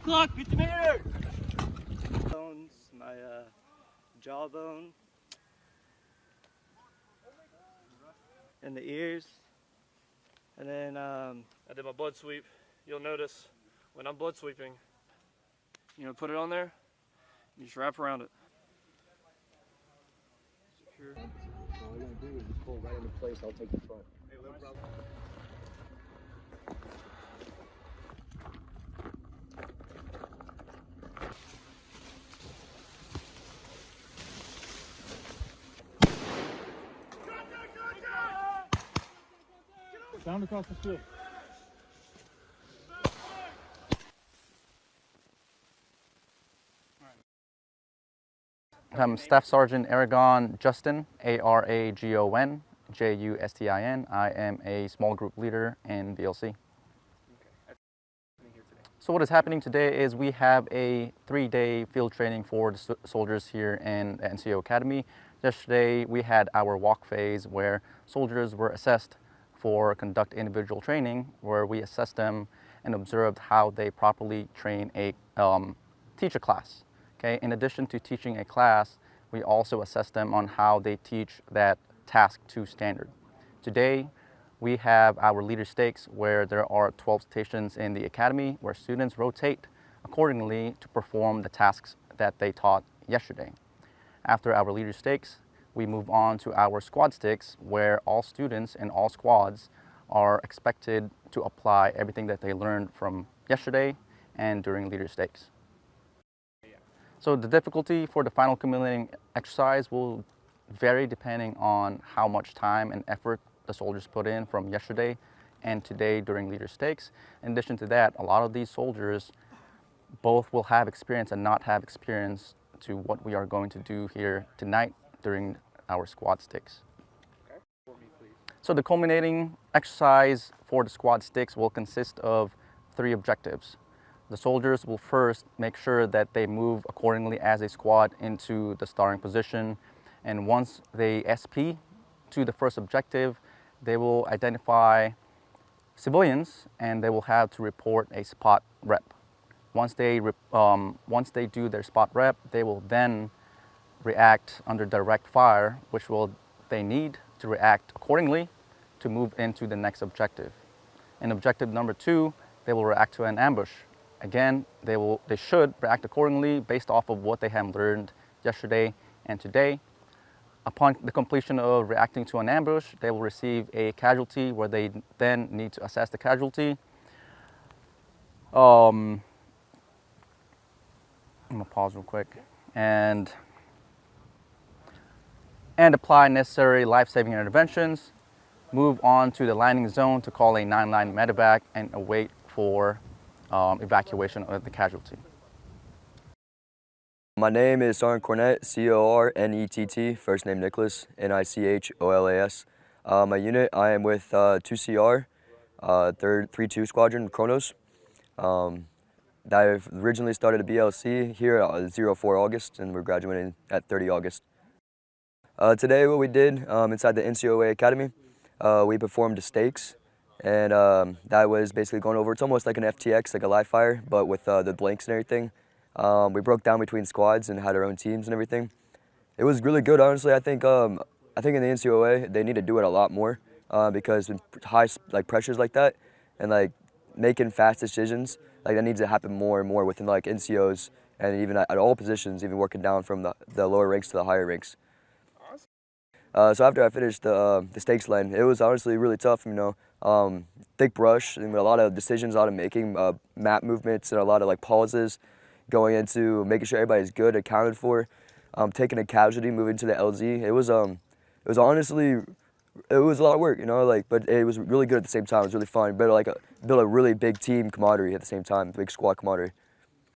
clock, 50 meters. Bones, my jawbone, and the ears, and then I did my blood sweep. You'll notice when I'm blood sweeping, put it on there, you just wrap around it. Secure. All I gotta do is just pull right into place. I'll take the front. Hey, little brother. Down across the field. I'm Staff Sergeant Aragon Justin, Aragon Justin. I am a small group leader in VLC. So what is happening today is we have a 3-day field training for the soldiers here in the NCO Academy. Yesterday we had our walk phase where soldiers were assessed for conduct individual training, where we assessed them and observed how they properly train a teacher class. Okay. In addition to teaching a class, we also assess them on how they teach that task to standard. Today, we have our leader stakes where there are 12 stations in the academy where students rotate accordingly to perform the tasks that they taught yesterday. After our leader stakes, we move on to our squad sticks where all students in all squads are expected to apply everything that they learned from yesterday and during leader stakes. So the difficulty for the final culminating exercise will vary depending on how much time and effort the soldiers put in from yesterday and today during leader stakes. In addition to that, a lot of these soldiers both will have experience and not have experience to what we are going to do here tonight during our squad sticks. Okay. For me, please. So the culminating exercise for the squad sticks will consist of 3 objectives. The soldiers will first make sure that they move accordingly as a squad into the starting position, and once they SP to the first objective, they will identify civilians and they will have to report a spot rep. Once they do their spot rep, they will then react under direct fire, which they need to react accordingly to move into the next objective. In objective number 2, they will react to an ambush. Again, they should react accordingly based off of what they have learned yesterday and today. Upon the completion of reacting to an ambush, they will receive a casualty where they then need to assess the casualty. I'm gonna pause real quick and apply necessary life-saving interventions. Move on to the landing zone to call a 9-line medevac and await for evacuation of the casualty. My name is Sergeant Cornett, Cornett, first name Nicholas, Nicholas. My unit, I am with 2CR, 3-2 Squadron, Kronos. I've originally started a BLC here at 04 August, and we're graduating at 30 August. Today what we did inside the NCOA Academy, we performed the stakes. And that was basically going over, it's almost like an FTX, like a live fire, but with the blanks and everything. We broke down between squads and had our own teams and everything. It was really good, honestly. I think in the NCOA, they need to do it a lot more because with high pressures like that and making fast decisions, that needs to happen more and more within NCOs and even at all positions, even working down from the lower ranks to the higher ranks. So after I finished the stakes line, it was honestly really tough, thick brush, and a lot of decisions, a lot of making, map movements, and a lot of pauses, going into making sure everybody's good, accounted for, taking a casualty, moving to the LZ. It was honestly, it was a lot of work, but it was really good at the same time. It was really fun. Built a really big team camaraderie at the same time, big squad camaraderie.